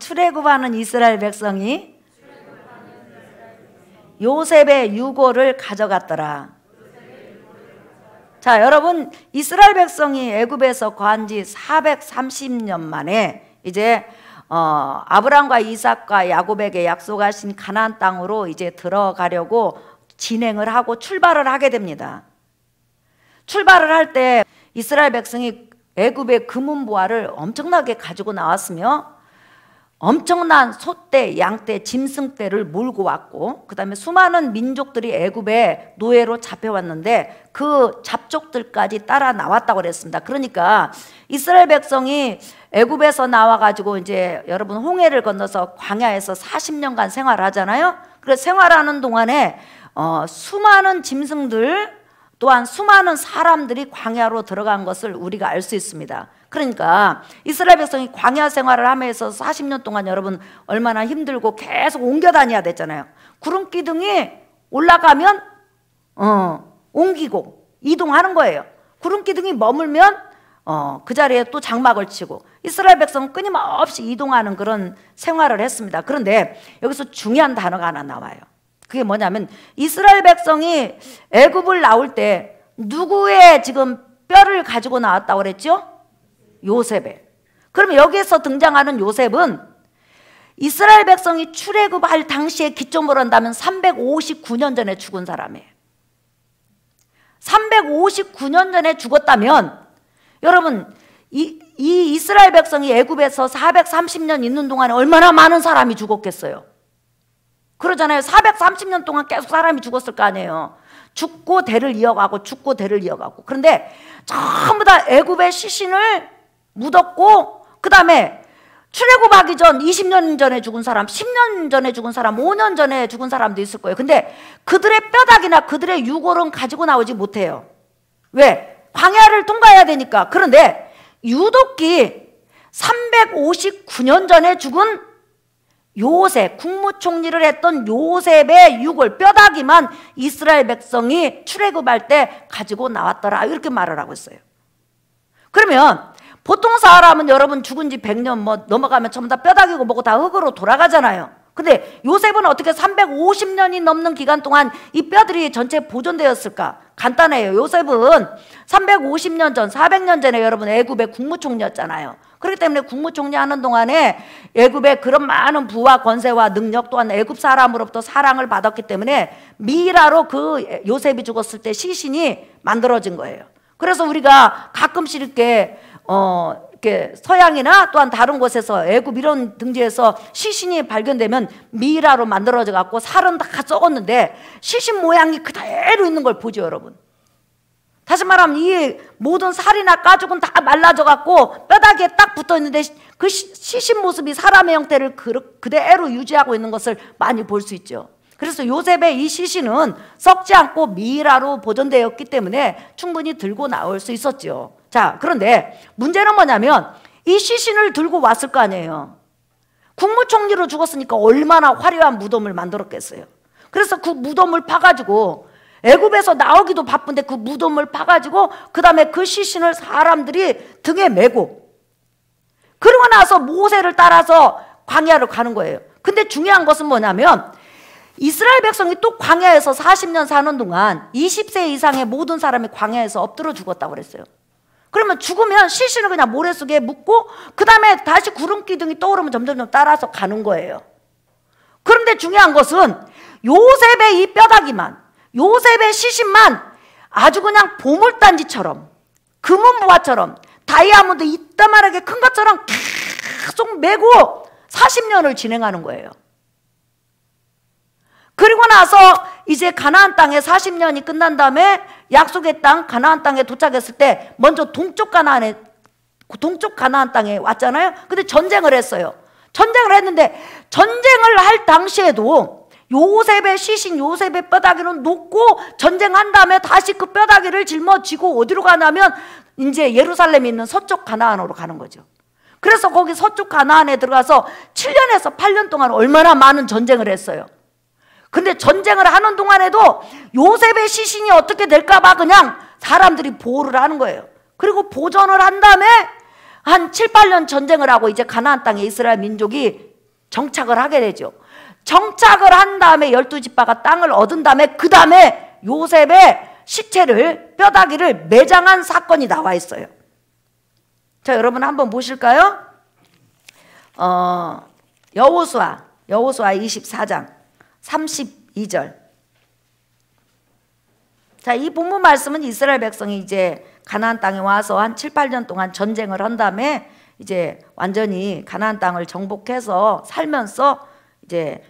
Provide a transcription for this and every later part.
출애굽하는 이스라엘 백성이 요셉의 유고를 가져갔더라. 자, 여러분, 이스라엘 백성이 애굽에서 거한 지 430년 만에 이제 아브라함과 이삭과 야곱에게 약속하신 가나안 땅으로 이제 들어가려고 진행을 하고 출발을 하게 됩니다. 출발을 할 때 이스라엘 백성이 애굽의 금은보화를 엄청나게 가지고 나왔으며 엄청난 소떼, 양떼, 짐승떼를 몰고 왔고 그 다음에 수많은 민족들이 애굽에 노예로 잡혀왔는데 그 잡족들까지 따라 나왔다고 그랬습니다. 그러니까 이스라엘 백성이 애굽에서 나와가지고 이제 여러분 홍해를 건너서 광야에서 40년간 생활하잖아요. 그래서 생활하는 동안에 수많은 짐승들 또한 수많은 사람들이 광야로 들어간 것을 우리가 알 수 있습니다. 그러니까 이스라엘 백성이 광야 생활을 하면서 40년 동안 여러분 얼마나 힘들고 계속 옮겨 다녀야 됐잖아요. 구름 기둥이 올라가면 옮기고 이동하는 거예요. 구름 기둥이 머물면 그 자리에 또 장막을 치고 이스라엘 백성은 끊임없이 이동하는 그런 생활을 했습니다. 그런데 여기서 중요한 단어가 하나 나와요. 그게 뭐냐면 이스라엘 백성이 애굽을 나올 때 누구의 지금 뼈를 가지고 나왔다고 그랬죠? 요셉의. 그러면 여기에서 등장하는 요셉은 이스라엘 백성이 출애굽할 당시에 기점으로 한다면 359년 전에 죽은 사람이에요. 359년 전에 죽었다면 여러분 이 이스라엘 백성이 애굽에서 430년 있는 동안에 얼마나 많은 사람이 죽었겠어요? 그러잖아요. 430년 동안 계속 사람이 죽었을 거 아니에요. 죽고 대를 이어가고 죽고 대를 이어가고. 그런데 전부 다 애굽의 시신을 묻었고 그 다음에 출애굽하기 전 20년 전에 죽은 사람, 10년 전에 죽은 사람, 5년 전에 죽은 사람도 있을 거예요. 근데 그들의 뼈다귀나 그들의 유골은 가지고 나오지 못해요. 왜? 광야를 통과해야 되니까. 그런데 유독히 359년 전에 죽은 요셉, 국무총리를 했던 요셉의 유골, 뼈다귀만 이스라엘 백성이 출애굽할 때 가지고 나왔더라. 이렇게 말을 하고 있어요. 그러면 보통 사람은 여러분 죽은 지 100년 뭐 넘어가면 전부 다 뼈다귀고 뭐고 다 흙으로 돌아가잖아요. 근데 요셉은 어떻게 350년이 넘는 기간 동안 이 뼈들이 전체 보존되었을까? 간단해요. 요셉은 350년 전, 400년 전에 여러분 애굽의 국무총리였잖아요. 그렇기 때문에 국무총리 하는 동안에 애굽의 그런 많은 부와 권세와 능력 또한 애굽 사람으로부터 사랑을 받았기 때문에 미라로 그 요셉이 죽었을 때 시신이 만들어진 거예요. 그래서 우리가 가끔씩 이렇게 서양이나 또한 다른 곳에서 애굽 이런 등지에서 시신이 발견되면 미라로 만들어져 갖고 살은 다 썩었는데 시신 모양이 그대로 있는 걸 보죠, 여러분. 다시 말하면 이 모든 살이나 가죽은 다 말라져 갖고 뼈다귀에 딱 붙어 있는데 그 시신 모습이 사람의 형태를 그대로 유지하고 있는 것을 많이 볼 수 있죠. 그래서 요셉의 이 시신은 썩지 않고 미라로 보존되었기 때문에 충분히 들고 나올 수 있었죠. 자, 그런데 문제는 뭐냐면 이 시신을 들고 왔을 거 아니에요. 국무총리로 죽었으니까 얼마나 화려한 무덤을 만들었겠어요. 그래서 그 무덤을 파가지고 애굽에서 나오기도 바쁜데 그 무덤을 파가지고 그 다음에 그 시신을 사람들이 등에 메고 그러고 나서 모세를 따라서 광야로 가는 거예요. 근데 중요한 것은 뭐냐면 이스라엘 백성이 또 광야에서 40년 사는 동안 20세 이상의 모든 사람이 광야에서 엎드려 죽었다고 그랬어요. 그러면 죽으면 시신을 그냥 모래 속에 묻고 그 다음에 다시 구름 기둥이 떠오르면 점점 따라서 가는 거예요. 그런데 중요한 것은 요셉의 이 뼈다귀만, 요셉의 시신만 아주 그냥 보물단지처럼 금은보화처럼 다이아몬드 이따만하게 큰 것처럼 계속 메고 40년을 진행하는 거예요. 그리고 나서 이제 가나안 땅에 40년이 끝난 다음에 약속의 땅 가나안 땅에 도착했을 때 먼저 동쪽 가나안 땅에 왔잖아요. 근데 전쟁을 했어요. 전쟁을 했는데 전쟁을 할 당시에도 요셉의 시신, 요셉의 뼈다귀는 놓고 전쟁한 다음에 다시 그 뼈다귀를 짊어지고 어디로 가냐면 이제 예루살렘에 있는 서쪽 가나안으로 가는 거죠. 그래서 거기 서쪽 가나안에 들어가서 7년에서 8년 동안 얼마나 많은 전쟁을 했어요. 근데 전쟁을 하는 동안에도 요셉의 시신이 어떻게 될까 봐 그냥 사람들이 보호를 하는 거예요. 그리고 보존을 한 다음에 한 7, 8년 전쟁을 하고 이제 가나안 땅에 이스라엘 민족이 정착을 하게 되죠. 정착을 한 다음에 12지파가 땅을 얻은 다음에 그 다음에 요셉의 시체를 뼈다귀를 매장한 사건이 나와 있어요. 자, 여러분 한번 보실까요? 여호수아 24장 32절. 자, 이 본문 말씀은 이스라엘 백성이 이제 가나안 땅에 와서 한 7, 8년 동안 전쟁을 한 다음에 이제 완전히 가나안 땅을 정복해서 살면서 이제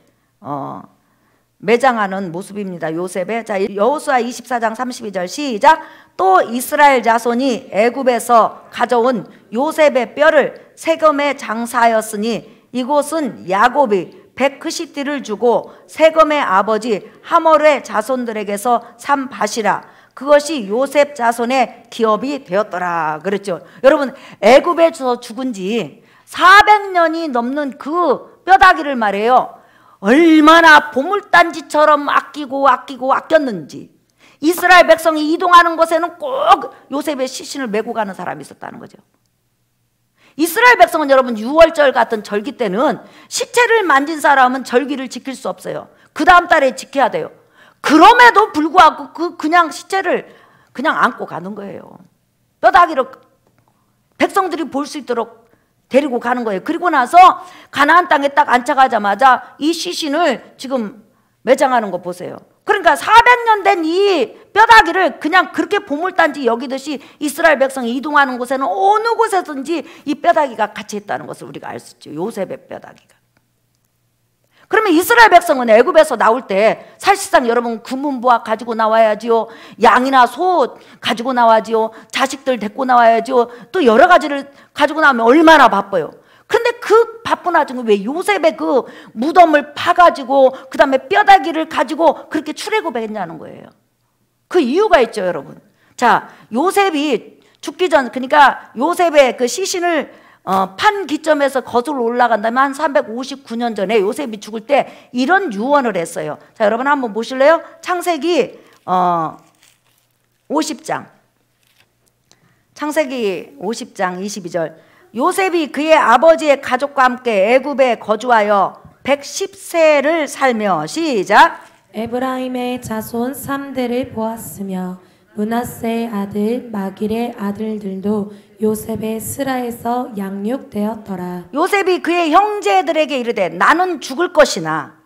매장하는 모습입니다. 요셉의. 자, 여호수아 24장 32절 시작. 또 이스라엘 자손이 애굽에서 가져온 요셉의 뼈를 세금에 장사하였으니 이곳은 야곱이 백크시띠를 주고 세금의 아버지 하몰의 자손들에게서 산 밭이라. 그것이 요셉 자손의 기업이 되었더라 그랬죠. 여러분, 애굽에서 죽은 지 400년이 넘는 그 뼈다귀를 말해요. 얼마나 보물단지처럼 아꼈는지. 이스라엘 백성이 이동하는 곳에는 꼭 요셉의 시신을 메고 가는 사람이 있었다는 거죠. 이스라엘 백성은 여러분 6월절 같은 절기 때는 시체를 만진 사람은 절기를 지킬 수 없어요. 그 다음 달에 지켜야 돼요. 그럼에도 불구하고 그냥 시체를 그냥 안고 가는 거예요. 뼈다귀를 백성들이 볼 수 있도록 데리고 가는 거예요. 그리고 나서 가나안 땅에 딱 안착하자마자 이 시신을 지금 매장하는 거 보세요. 그러니까 400년 된 이 뼈다귀를 그냥 그렇게 보물단지 여기듯이 이스라엘 백성이 이동하는 곳에는 어느 곳에든지 이 뼈다귀가 같이 있다는 것을 우리가 알 수 있죠. 요셉의 뼈다귀가. 그러면 이스라엘 백성은 애굽에서 나올 때 사실상 여러분 금은보화 가지고 나와야지요. 양이나 소 가지고 나와야지요. 자식들 데리고 나와야지요. 또 여러 가지를 가지고 나오면 얼마나 바빠요. 근데 그 바쁜 와중에 왜 요셉의 그 무덤을 파가지고 그 다음에 뼈다귀를 가지고 그렇게 출애굽했냐는 거예요. 그 이유가 있죠, 여러분. 자, 요셉이 죽기 전, 그러니까 요셉의 그 시신을 판 기점에서 거슬러 올라간다면 한 359년 전에 요셉이 죽을 때 이런 유언을 했어요. 자, 여러분 한번 보실래요? 창세기 50장. 창세기 50장 22절. 요셉이 그의 아버지의 가족과 함께 애굽에 거주하여 110세를 살며 시작. 에브라임의 자손 3대를 보았으며 므낫세의 아들 마길의 아들들도 요셉의 스라에서 양육되었더라. 요셉이 그의 형제들에게 이르되 나는 죽을 것이나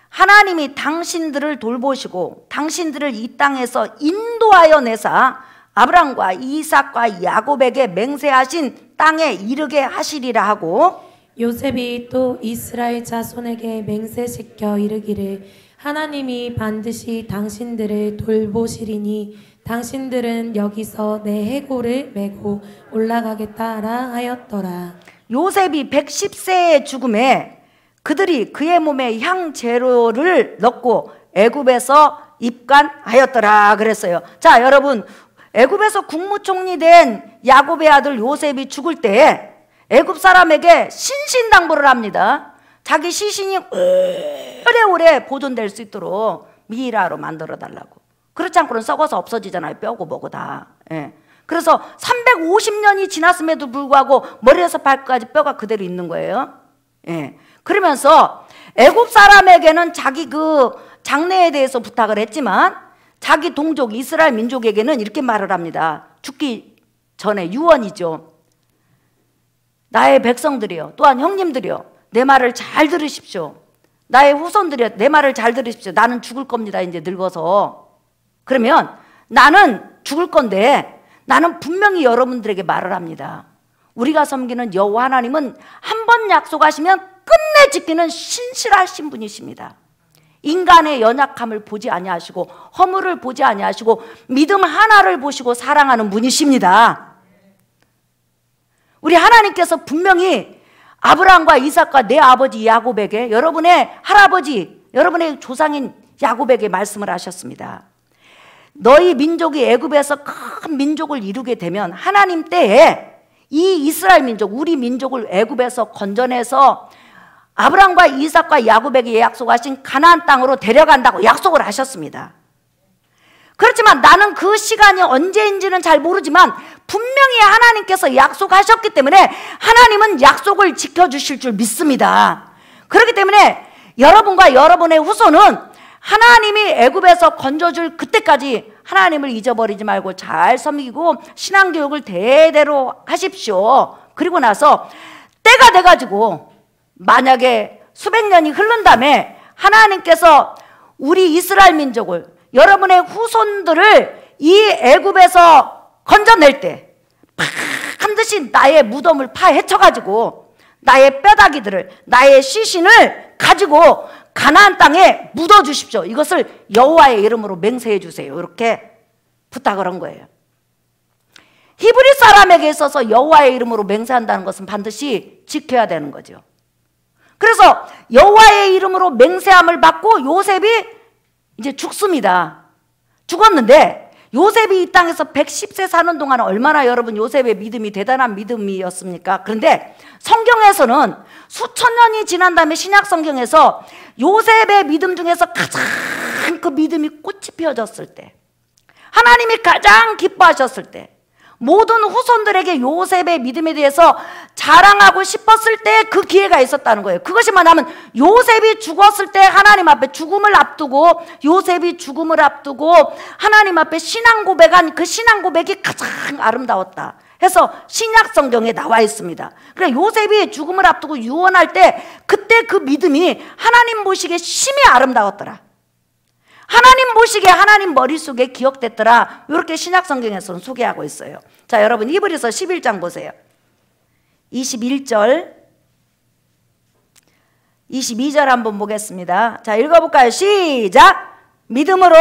하나님이 당신들을 돌보시고 당신들을 이 땅에서 인도하여 내사 아브람과 이삭과 야곱에게 맹세하신 땅에 이르게 하시리라 하고, 요셉이 또 이스라엘 자손에게 맹세시켜 이르기를 하나님이 반드시 당신들을 돌보시리니 당신들은 여기서 내 해골을 메고 올라가겠다라 하였더라. 요셉이 110세의 죽음에 그들이 그의 몸에 향재료를 넣고 애굽에서 입간하였더라 그랬어요. 자, 여러분, 애굽에서 국무총리 된 야곱의 아들 요셉이 죽을 때 애굽 사람에게 신신당부를 합니다. 자기 시신이 오래오래 보존될 수 있도록 미이라로 만들어 달라고. 그렇지 않고는 썩어서 없어지잖아요. 뼈고 뭐고 다. 예. 그래서 350년이 지났음에도 불구하고 머리에서 발끝까지 뼈가 그대로 있는 거예요. 예. 그러면서 애굽 사람에게는 자기 그 장래에 대해서 부탁을 했지만 자기 동족 이스라엘 민족에게는 이렇게 말을 합니다. 죽기 전에 유언이죠. 나의 백성들이여, 또한 형님들이여, 내 말을 잘 들으십시오. 나의 후손들이여, 내 말을 잘 들으십시오. 나는 죽을 겁니다. 이제 늙어서. 그러면 나는 죽을 건데 나는 분명히 여러분들에게 말을 합니다. 우리가 섬기는 여호와 하나님은 한 번 약속하시면 끝내 지키는 신실하신 분이십니다. 인간의 연약함을 보지 아니하시고 허물을 보지 아니하시고 믿음 하나를 보시고 사랑하는 분이십니다. 우리 하나님께서 분명히 아브라함과 이삭과 내 아버지 야곱에게, 여러분의 할아버지, 여러분의 조상인 야곱에게 말씀을 하셨습니다. 너희 민족이 애굽에서 큰 민족을 이루게 되면 하나님 때에 이 이스라엘 민족, 우리 민족을 애굽에서 건져내서 아브라함과 이삭과 야곱에게 약속하신 가나안 땅으로 데려간다고 약속을 하셨습니다. 그렇지만 나는 그 시간이 언제인지는 잘 모르지만 분명히 하나님께서 약속하셨기 때문에 하나님은 약속을 지켜주실 줄 믿습니다. 그렇기 때문에 여러분과 여러분의 후손은 하나님이 애굽에서 건져줄 그때까지 하나님을 잊어버리지 말고 잘 섬기고 신앙교육을 대대로 하십시오. 그리고 나서 때가 돼가지고 만약에 수백 년이 흐른 다음에 하나님께서 우리 이스라엘 민족을, 여러분의 후손들을 이 애굽에서 건져낼 때 반드시 나의 무덤을 파헤쳐가지고 나의 뼈다귀들을, 나의 시신을 가지고 가나안 땅에 묻어주십시오. 이것을 여호와의 이름으로 맹세해 주세요. 이렇게 부탁을 한 거예요. 히브리 사람에게 있어서 여호와의 이름으로 맹세한다는 것은 반드시 지켜야 되는 거죠. 그래서 여호와의 이름으로 맹세함을 받고 요셉이 이제 죽습니다. 죽었는데 요셉이 이 땅에서 110세 사는 동안 얼마나 여러분 요셉의 믿음이 대단한 믿음이었습니까? 그런데 성경에서는 수천 년이 지난 다음에 신약 성경에서 요셉의 믿음 중에서 가장 그 믿음이 꽃이 피어졌을 때, 하나님이 가장 기뻐하셨을 때, 모든 후손들에게 요셉의 믿음에 대해서 자랑하고 싶었을 때 그 기회가 있었다는 거예요. 그것이 뭐냐면 요셉이 죽었을 때 하나님 앞에 죽음을 앞두고, 요셉이 죽음을 앞두고 하나님 앞에 신앙 고백한 그 신앙 고백이 가장 아름다웠다 해서 신약 성경에 나와 있습니다. 그래, 요셉이 죽음을 앞두고 유언할 때 그때 그 믿음이 하나님 보시기에 심히 아름다웠더라. 하나님 보시기에 하나님 머릿속에 기억됐더라. 이렇게 신약 성경에서는 소개하고 있어요. 자, 여러분 히브리서 11장 보세요. 21절 22절 한번 보겠습니다. 자, 읽어볼까요? 시작! 믿음으로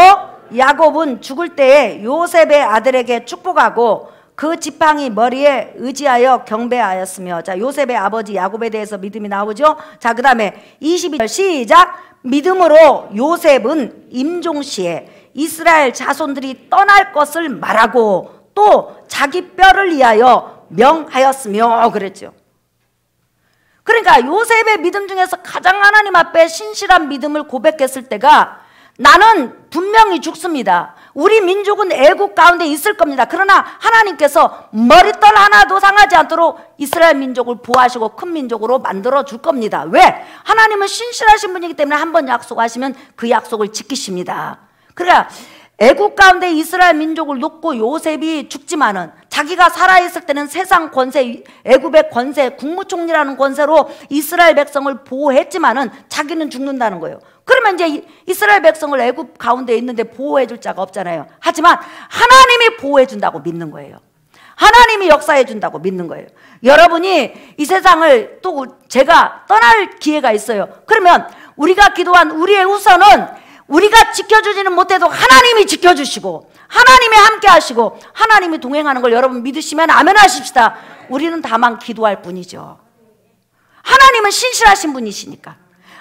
야곱은 죽을 때에 요셉의 아들에게 축복하고 그 지팡이 머리에 의지하여 경배하였으며, 자, 요셉의 아버지 야곱에 대해서 믿음이 나오죠. 자, 그 다음에 22절 시작! 믿음으로 요셉은 임종시에 이스라엘 자손들이 떠날 것을 말하고 또 자기 뼈를 위하여 명하였으며 그랬죠. 그러니까 요셉의 믿음 중에서 가장 하나님 앞에 신실한 믿음을 고백했을 때가, 나는 분명히 죽습니다. 우리 민족은 애국 가운데 있을 겁니다. 그러나 하나님께서 머리털 하나도 상하지 않도록 이스라엘 민족을 보호하시고 큰 민족으로 만들어 줄 겁니다. 왜? 하나님은 신실하신 분이기 때문에 한번 약속하시면 그 약속을 지키십니다. 그러니까 애국 가운데 이스라엘 민족을 놓고 요셉이 죽지만은 자기가 살아있을 때는 세상 권세, 애굽의 권세, 국무총리라는 권세로 이스라엘 백성을 보호했지만은 자기는 죽는다는 거예요. 그러면 이제 이스라엘 백성을 애굽 가운데 있는데 보호해줄 자가 없잖아요. 하지만 하나님이 보호해준다고 믿는 거예요. 하나님이 역사해준다고 믿는 거예요. 여러분이 이 세상을 또 제가 떠날 기회가 있어요. 그러면 우리가 기도한 우리의 우선은 우리가 지켜주지는 못해도 하나님이 지켜주시고 하나님이 함께 하시고 하나님이 동행하는 걸 여러분 믿으시면 아멘 하십시다. 우리는 다만 기도할 뿐이죠. 하나님은 신실하신 분이시니까,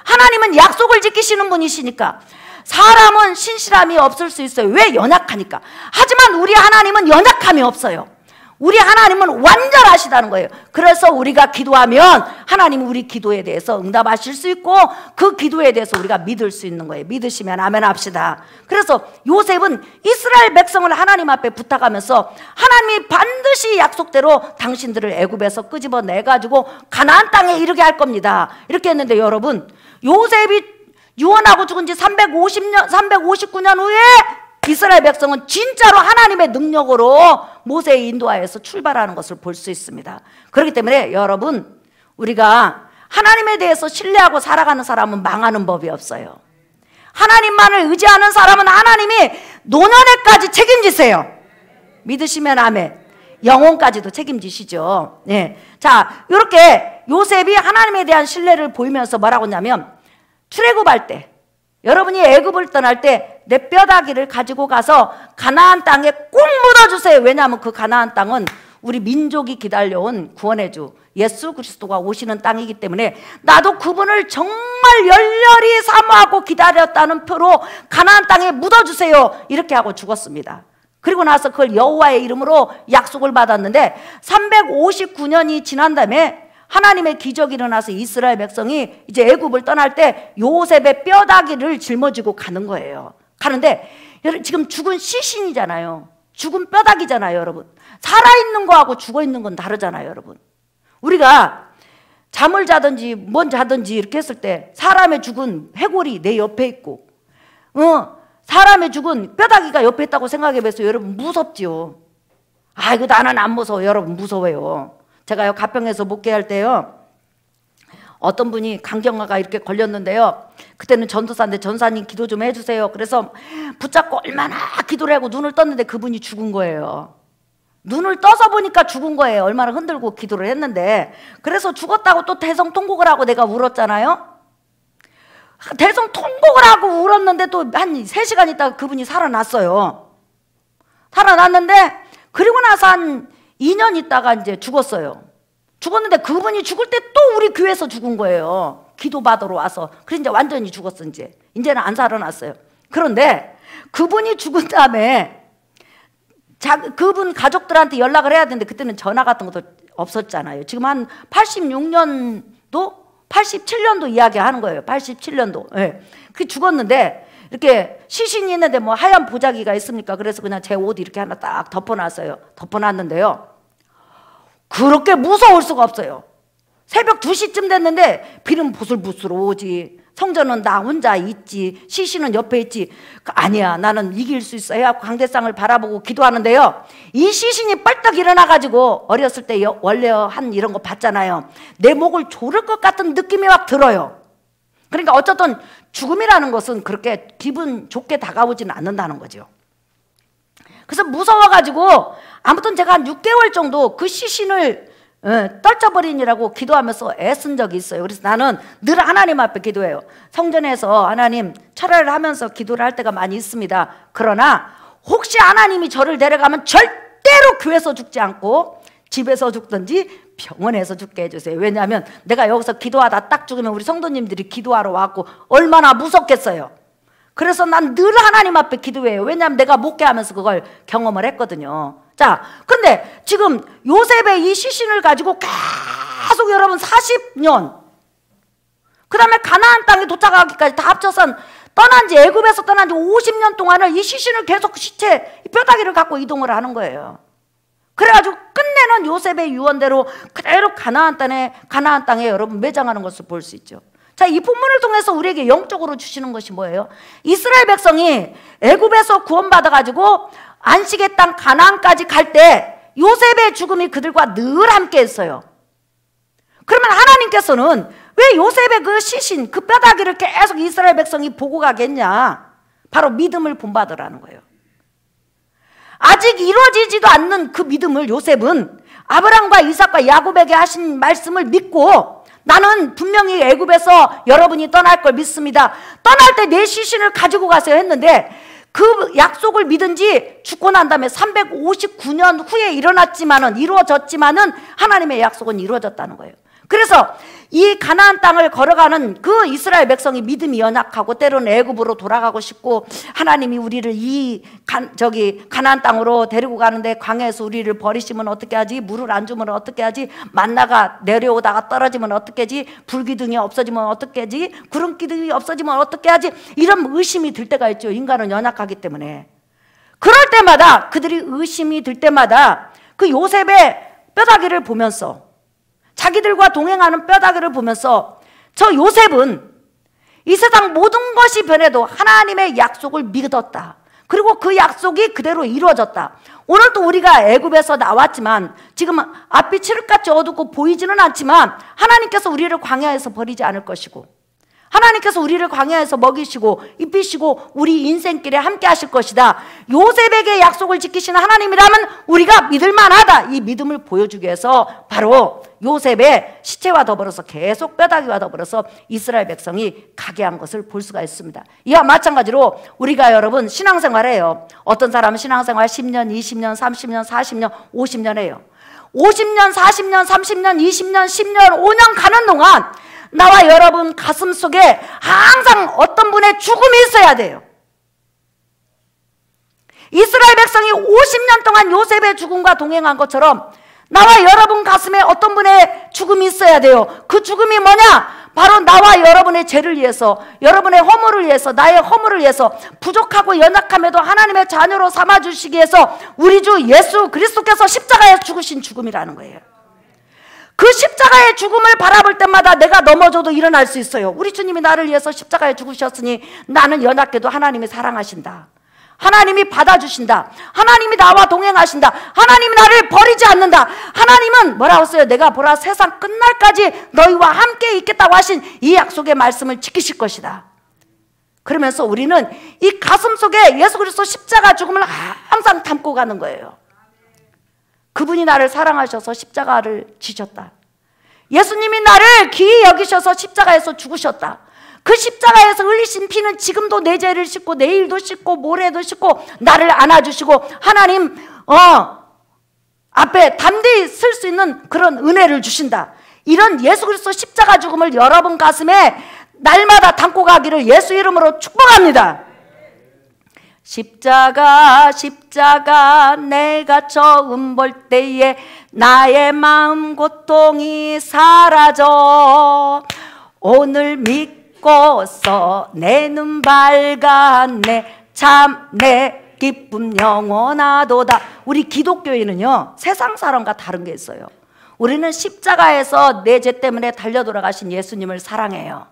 하나님은 약속을 지키시는 분이시니까. 사람은 신실함이 없을 수 있어요. 왜? 연약하니까. 하지만 우리 하나님은 연약함이 없어요. 우리 하나님은 완전하시다는 거예요. 그래서 우리가 기도하면 하나님은 우리 기도에 대해서 응답하실 수 있고 그 기도에 대해서 우리가 믿을 수 있는 거예요. 믿으시면 아멘 합시다. 그래서 요셉은 이스라엘 백성을 하나님 앞에 부탁하면서 하나님이 반드시 약속대로 당신들을 애굽에서 끄집어내가지고 가나안 땅에 이르게 할 겁니다. 이렇게 했는데 여러분, 요셉이 유언하고 죽은 지 359년 후에 이스라엘 백성은 진짜로 하나님의 능력으로 모세의 인도하에서 출발하는 것을 볼 수 있습니다. 그렇기 때문에 여러분, 우리가 하나님에 대해서 신뢰하고 살아가는 사람은 망하는 법이 없어요. 하나님만을 의지하는 사람은 하나님이 노년에까지 책임지세요. 믿으시면 아멘. 영혼까지도 책임지시죠. 네. 자, 이렇게 요셉이 하나님에 대한 신뢰를 보이면서 뭐라고 했냐면, 출애굽할 때, 여러분이 애굽을 떠날 때 내 뼈다귀를 가지고 가서 가나안 땅에 꼭 묻어주세요. 왜냐하면 그 가나안 땅은 우리 민족이 기다려온 구원의 주 예수 그리스도가 오시는 땅이기 때문에 나도 그분을 정말 열렬히 사모하고 기다렸다는 표로 가나안 땅에 묻어주세요. 이렇게 하고 죽었습니다. 그리고 나서 그걸 여호와의 이름으로 약속을 받았는데 359년이 지난 다음에 하나님의 기적이 일어나서 이스라엘 백성이 이제 애굽을 떠날 때 요셉의 뼈다귀를 짊어지고 가는 거예요. 가는데 지금 죽은 시신이잖아요. 죽은 뼈다귀잖아요, 여러분. 살아있는 거하고 죽어있는 건 다르잖아요, 여러분. 우리가 잠을 자든지 뭔 자든지 이렇게 했을 때 사람의 죽은 해골이 내 옆에 있고 사람의 죽은 뼈다귀가 옆에 있다고 생각해 보세요. 여러분 무섭지요. 아이고 나는 안 무서워. 여러분 무서워요. 제가요 가평에서 목회할 때요 어떤 분이 강경화가 이렇게 걸렸는데요. 그때는 전도사인데 전사님 기도 좀 해주세요. 그래서 붙잡고 얼마나 기도를 하고 눈을 떴는데 그분이 죽은 거예요. 눈을 떠서 보니까 죽은 거예요. 얼마나 흔들고 기도를 했는데. 그래서 죽었다고 또 대성통곡을 하고 내가 울었잖아요. 대성통곡을 하고 울었는데 또 한 3시간 있다가 그분이 살아났어요. 살아났는데 그리고 나서 한 2년 있다가 이제 죽었어요. 죽었는데 그분이 죽을 때 또 우리 교회에서 죽은 거예요. 기도 받으러 와서. 그래서 이제 완전히 죽었어. 이제는 안 살아났어요. 그런데 그분이 죽은 다음에 그분 가족들한테 연락을 해야 되는데 그때는 전화 같은 것도 없었잖아요. 지금 한 86년도 87년도 이야기하는 거예요. 87년도. 네. 그 죽었는데 이렇게 시신이 있는데 뭐 하얀 보자기가 있습니까? 그래서 그냥 제 옷 이렇게 하나 딱 덮어놨어요. 덮어놨는데요. 그렇게 무서울 수가 없어요. 새벽 2시쯤 됐는데 비는 보슬보슬 오지. 성전은 나 혼자 있지. 시신은 옆에 있지. 아니야 나는 이길 수 있어 해갖고 강대상을 바라보고 기도하는데요. 이 시신이 뻘떡 일어나가지고 어렸을 때 원래 한 이런 거 봤잖아요. 내 목을 조를 것 같은 느낌이 막 들어요. 그러니까 어쨌든 죽음이라는 것은 그렇게 기분 좋게 다가오지는 않는다는 거죠. 그래서 무서워가지고 아무튼 제가 한 6개월 정도 그 시신을 떨쳐버리니라고 기도하면서 애쓴 적이 있어요. 그래서 나는 늘 하나님 앞에 기도해요. 성전에서 하나님 철회를 하면서 기도를 할 때가 많이 있습니다. 그러나 혹시 하나님이 저를 데려가면 절대로 교회에서 죽지 않고 집에서 죽든지 병원에서 죽게 해주세요. 왜냐하면 내가 여기서 기도하다 딱 죽으면 우리 성도님들이 기도하러 왔고 얼마나 무섭겠어요. 그래서 난 늘 하나님 앞에 기도해요. 왜냐하면 내가 목회하면서 그걸 경험을 했거든요. 자, 근데 지금 요셉의 이 시신을 가지고 계속 여러분 40년 그 다음에 가나안 땅에 도착하기까지 다 합쳐서 떠난 지 애굽에서 떠난 지 50년 동안을 이 시신을 계속 시체 뼈다귀를 갖고 이동을 하는 거예요. 그래가지고 끝내는 요셉의 유언대로 그대로 가나안 땅에 여러분 매장하는 것을 볼 수 있죠. 자, 이 본문을 통해서 우리에게 영적으로 주시는 것이 뭐예요? 이스라엘 백성이 애굽에서 구원받아가지고 안식의 땅 가나안까지 갈 때 요셉의 죽음이 그들과 늘 함께 했어요. 그러면 하나님께서는 왜 요셉의 그 시신, 그 뼈다귀를 계속 이스라엘 백성이 보고 가겠냐? 바로 믿음을 본받으라는 거예요. 아직 이루어지지도 않는 그 믿음을 요셉은 아브라함과 이삭과 야곱에게 하신 말씀을 믿고 나는 분명히 애굽에서 여러분이 떠날 걸 믿습니다. 떠날 때 내 시신을 가지고 가세요 했는데 그 약속을 믿은 지 죽고 난 다음에 359년 후에 이루어졌지만은 하나님의 약속은 이루어졌다는 거예요. 그래서 이 가나안 땅을 걸어가는 그 이스라엘 백성이 믿음이 연약하고 때로는 애굽으로 돌아가고 싶고 하나님이 우리를 가나안 땅으로 데리고 가는데 광야에서 우리를 버리시면 어떻게 하지? 물을 안 주면 어떻게 하지? 만나가 내려오다가 떨어지면 어떻게 하지? 불기둥이 없어지면 어떻게 하지? 구름기둥이 없어지면 어떻게 하지? 이런 의심이 들 때가 있죠. 인간은 연약하기 때문에. 그럴 때마다 그들이 의심이 들 때마다 그 요셉의 뼈다귀를 보면서 자기들과 동행하는 뼈다귀를 보면서 저 요셉은 이 세상 모든 것이 변해도 하나님의 약속을 믿었다. 그리고 그 약속이 그대로 이루어졌다. 오늘도 우리가 애굽에서 나왔지만 지금 앞이 칠흑같이 어둡고 보이지는 않지만 하나님께서 우리를 광야에서 버리지 않을 것이고 하나님께서 우리를 광야에서 먹이시고 입히시고 우리 인생길에 함께 하실 것이다. 요셉에게 약속을 지키시는 하나님이라면 우리가 믿을 만하다. 이 믿음을 보여주기 위해서 바로 요셉의 시체와 더불어서 계속 뼈다귀와 더불어서 이스라엘 백성이 가게 한 것을 볼 수가 있습니다. 이와 마찬가지로 우리가 여러분 신앙생활해요. 어떤 사람은 신앙생활 10년, 20년, 30년, 40년, 50년 해요. 50년, 40년, 30년, 20년, 10년, 5년 가는 동안 나와 여러분 가슴 속에 항상 어떤 분의 죽음이 있어야 돼요. 이스라엘 백성이 50년 동안 요셉의 죽음과 동행한 것처럼 나와 여러분 가슴에 어떤 분의 죽음이 있어야 돼요. 그 죽음이 뭐냐? 바로 나와 여러분의 죄를 위해서, 여러분의 허물을 위해서, 나의 허물을 위해서 부족하고 연약함에도 하나님의 자녀로 삼아주시기 위해서 우리 주 예수 그리스도께서 십자가에 죽으신 죽음이라는 거예요. 그 십자가의 죽음을 바라볼 때마다 내가 넘어져도 일어날 수 있어요. 우리 주님이 나를 위해서 십자가에 죽으셨으니 나는 연약해도 하나님이 사랑하신다. 하나님이 받아주신다. 하나님이 나와 동행하신다. 하나님이 나를 버리지 않는다. 하나님은 뭐라고 했어요? 내가 보라 세상 끝날까지 너희와 함께 있겠다고 하신 이 약속의 말씀을 지키실 것이다. 그러면서 우리는 이 가슴 속에 예수 그리스도 십자가 죽음을 항상 담고 가는 거예요. 그분이 나를 사랑하셔서 십자가를 지셨다. 예수님이 나를 귀히 여기셔서 십자가에서 죽으셨다. 그 십자가에서 흘리신 피는 지금도 내 죄를 씻고 내일도 씻고 모레도 씻고 나를 안아주시고 하나님 앞에 담대히 쓸 수 있는 그런 은혜를 주신다. 이런 예수 그리스도 십자가 죽음을 여러분 가슴에 날마다 담고 가기를 예수 이름으로 축복합니다. 십자가 십자가 내가 처음 볼 때에 나의 마음 고통이 사라져 오늘 믿고서 내 눈 밝았네 참 내 기쁨 영원하도다. 우리 기독교인은요 세상 사람과 다른 게 있어요. 우리는 십자가에서 내 죄 때문에 달려 돌아가신 예수님을 사랑해요.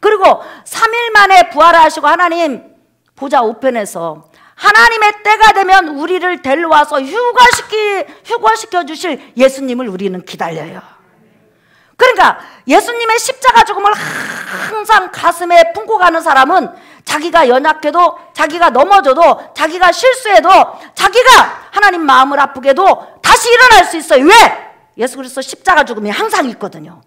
그리고 3일 만에 부활하시고 하나님 보좌 우편에서 하나님의 때가 되면 우리를 데려와서 휴거시켜 주실 예수님을 우리는 기다려요. 그러니까 예수님의 십자가 죽음을 항상 가슴에 품고 가는 사람은 자기가 연약해도 자기가 넘어져도 자기가 실수해도 자기가 하나님 마음을 아프게도 다시 일어날 수 있어요. 왜? 예수 그리스도 십자가 죽음이 항상 있거든요.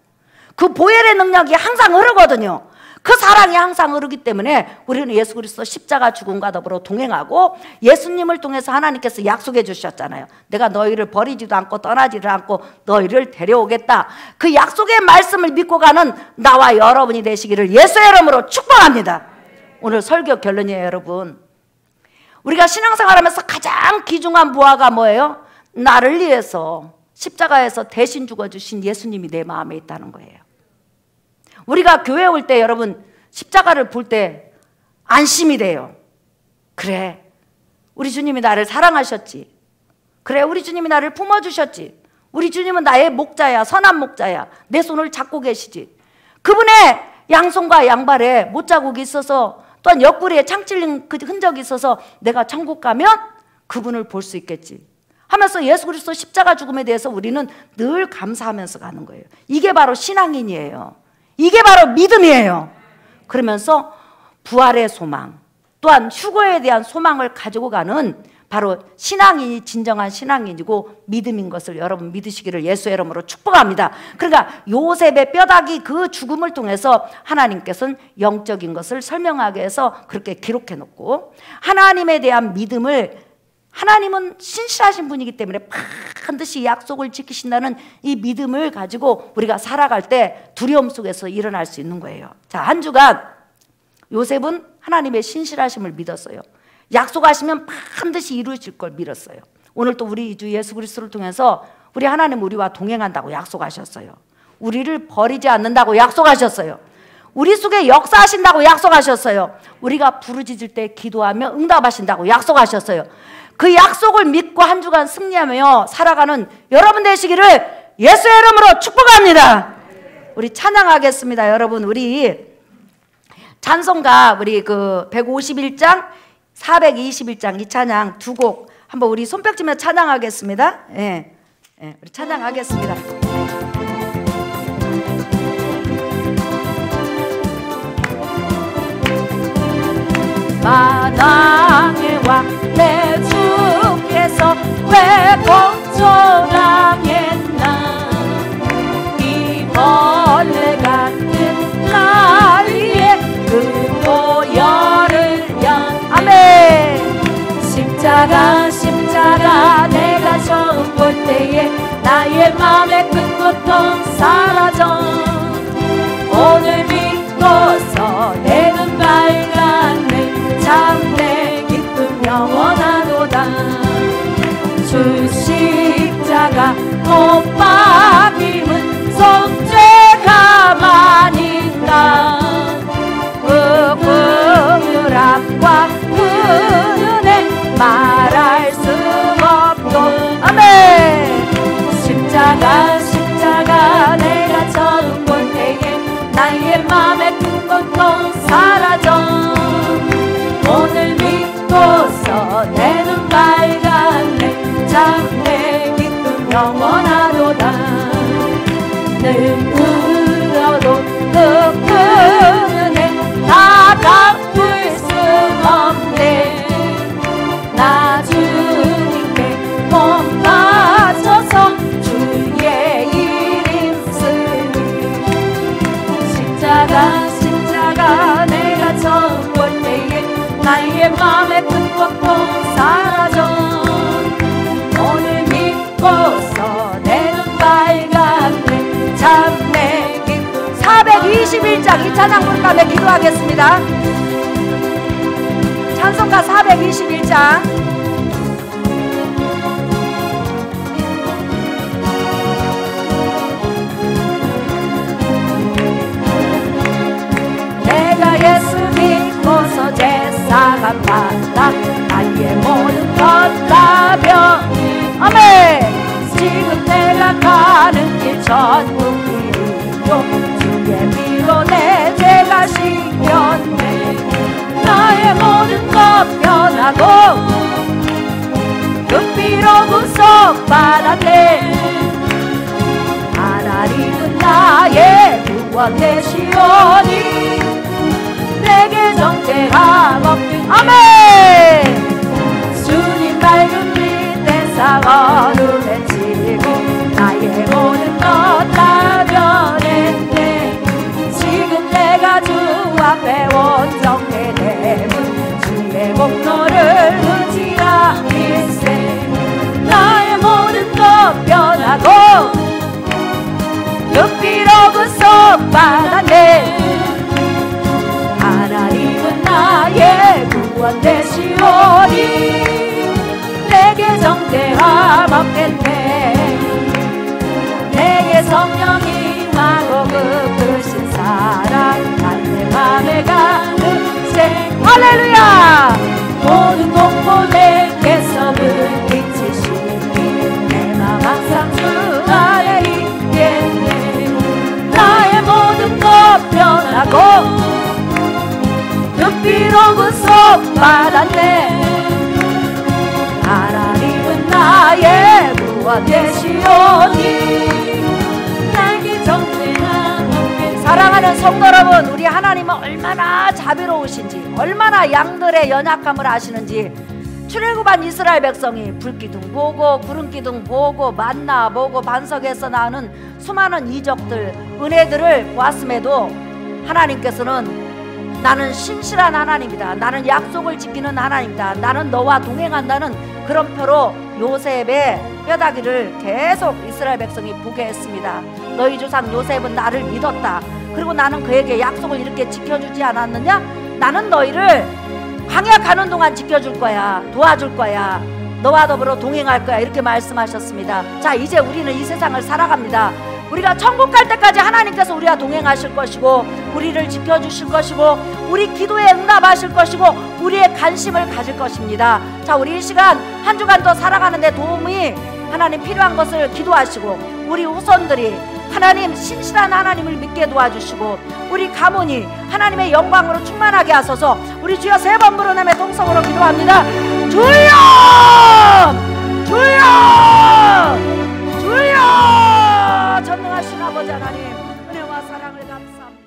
그 보혈의 능력이 항상 흐르거든요. 그 사랑이 항상 흐르기 때문에 우리는 예수 그리스도 십자가 죽음과 더불어 동행하고 예수님을 통해서 하나님께서 약속해 주셨잖아요. 내가 너희를 버리지도 않고 떠나지도 않고 너희를 데려오겠다. 그 약속의 말씀을 믿고 가는 나와 여러분이 되시기를 예수의 이름으로 축복합니다. 오늘 설교 결론이에요. 여러분, 우리가 신앙생활하면서 가장 귀중한 무화가 뭐예요? 나를 위해서 십자가에서 대신 죽어주신 예수님이 내 마음에 있다는 거예요. 우리가 교회 올 때 여러분 십자가를 볼 때 안심이 돼요. 그래, 우리 주님이 나를 사랑하셨지. 그래, 우리 주님이 나를 품어주셨지. 우리 주님은 나의 목자야, 선한 목자야. 내 손을 잡고 계시지. 그분의 양손과 양발에 못자국이 있어서 또한 옆구리에 창 찔린 그 흔적이 있어서 내가 천국 가면 그분을 볼 수 있겠지 하면서 예수 그리스도 십자가 죽음에 대해서 우리는 늘 감사하면서 가는 거예요. 이게 바로 신앙인이에요. 이게 바로 믿음이에요. 그러면서 부활의 소망 또한 휴거에 대한 소망을 가지고 가는 바로 신앙인이 진정한 신앙인이고 믿음인 것을 여러분 믿으시기를 예수의 이름으로 축복합니다. 그러니까 요셉의 뼈다귀 그 죽음을 통해서 하나님께서는 영적인 것을 설명하게 해서 그렇게 기록해 놓고 하나님에 대한 믿음을 하나님은 신실하신 분이기 때문에 반드시 약속을 지키신다는 이 믿음을 가지고 우리가 살아갈 때 두려움 속에서 일어날 수 있는 거예요. 자, 한 주간 요셉은 하나님의 신실하심을 믿었어요. 약속하시면 반드시 이루실 걸 믿었어요. 오늘 또 우리 주 예수 그리스도를 통해서 우리 하나님 우리와 동행한다고 약속하셨어요. 우리를 버리지 않는다고 약속하셨어요. 우리 속에 역사하신다고 약속하셨어요. 우리가 부르짖을 때 기도하며 응답하신다고 약속하셨어요. 그 약속을 믿고 한 주간 승리하며 살아가는 여러분 되시기를 예수의 이름으로 축복합니다. 우리 찬양하겠습니다. 여러분, 우리 찬송가 우리 그 151장 421장 이 찬양 두 곡 한번 우리 손뼉치며 찬양하겠습니다. 예, 예, 우리 찬양하겠습니다. 마당의 왕 내 주께서 왜 걱정하겠나 이 벌레 같은 날 위에 그 보혈을 아멘. 십자가 십자가 내가 처음 볼 때에 나의 맘의 큰 고통 사라져 오늘 믿고서 내 눈 밝았네 참 내 기쁨 영원하도다. 주 십자가 못 박힘은 속죄가 많이다. 그 긍휼함과 그 은혜 말할 수 없고 아멘. 십자가 십자가 하늘 들어도 큰 은혜 다 갚을 수 없네. 나 주님께 몸 바쳐서 주의 이름 쓰리. 십자가 내가 처음 볼 때에 나의 맘에 큰 걱정 사라져. 오늘 믿고서 내 눈 밝았네. 참내 기쁨. 421장 이 찬양 부른 다음에 기도하겠습니다. 찬송가 421장. 내가 예수 믿고서 제사함 받아 나의 모든 것 다 변해. 아멘. 지금 내가 가는 길 전부 길이요 주의 피로 내 죄가 씻겼네. 나의 모든 것 변하고 그 피로 구속받았네. 하나님은 나의 구원 되시오니 내게 정죄함 없는. 아멘. 주님 밝은 빛 내사 어둠에 지고 나의 모든 것 다 변했네. 지금 내가 주 앞에 온전케 되면 주의 공로를 의지하일세. 나의 모든 것 변하고 그 피로 구속받았네. 하나님은 나의 구원 되시오니 내게 정죄함 없겠네. 내게 성령이 임하고 그 사랑 나의 맘에 가득해. 할렐루야. 모든 공포 내게서 물리치시니 내 맘 항상 주 안에 있겠네. 나의 모든 것 변하고 그 피로 구속받았네. 하나님은 나의 구원 되시오니 나에게 정죄함 없겠네. 사랑하는 성도 여러분, 우리 하나님은 얼마나 자비로우신지, 얼마나 양들의 연약함을 아시는지. 출애굽한 이스라엘 백성이 불기둥 보고 구름기둥 보고 만나 보고 반석에서 나오는 수많은 이적들, 은혜들을 보았음에도 하나님께서는 나는 신실한 하나님이다, 나는 약속을 지키는 하나님이다, 나는 너와 동행한다는 그런 표로 요셉의 뼈다귀를 계속 이스라엘 백성이 보게 했습니다. 너희 조상 요셉은 나를 믿었다. 그리고 나는 그에게 약속을 이렇게 지켜주지 않았느냐? 나는 너희를 광야 가는 동안 지켜줄 거야, 도와줄 거야, 너와 더불어 동행할 거야, 이렇게 말씀하셨습니다. 자, 이제 우리는 이 세상을 살아갑니다. 우리가 천국 갈 때까지 하나님께서 우리와 동행하실 것이고 우리를 지켜주실 것이고 우리 기도에 응답하실 것이고 우리의 관심을 가질 것입니다. 자, 우리 이 시간 한 주간도 살아가는데 도움이 하나님 필요한 것을 기도하시고 우리 후손들이 하나님 신실한 하나님을 믿게 도와주시고 우리 가문이 하나님의 영광으로 충만하게 하소서. 우리 주여 세 번 부르짖으며 동성으로 기도합니다. 주여! 주여! 주여! 전능하신 아버지 하나님, 은혜와 사랑을 감사합니다.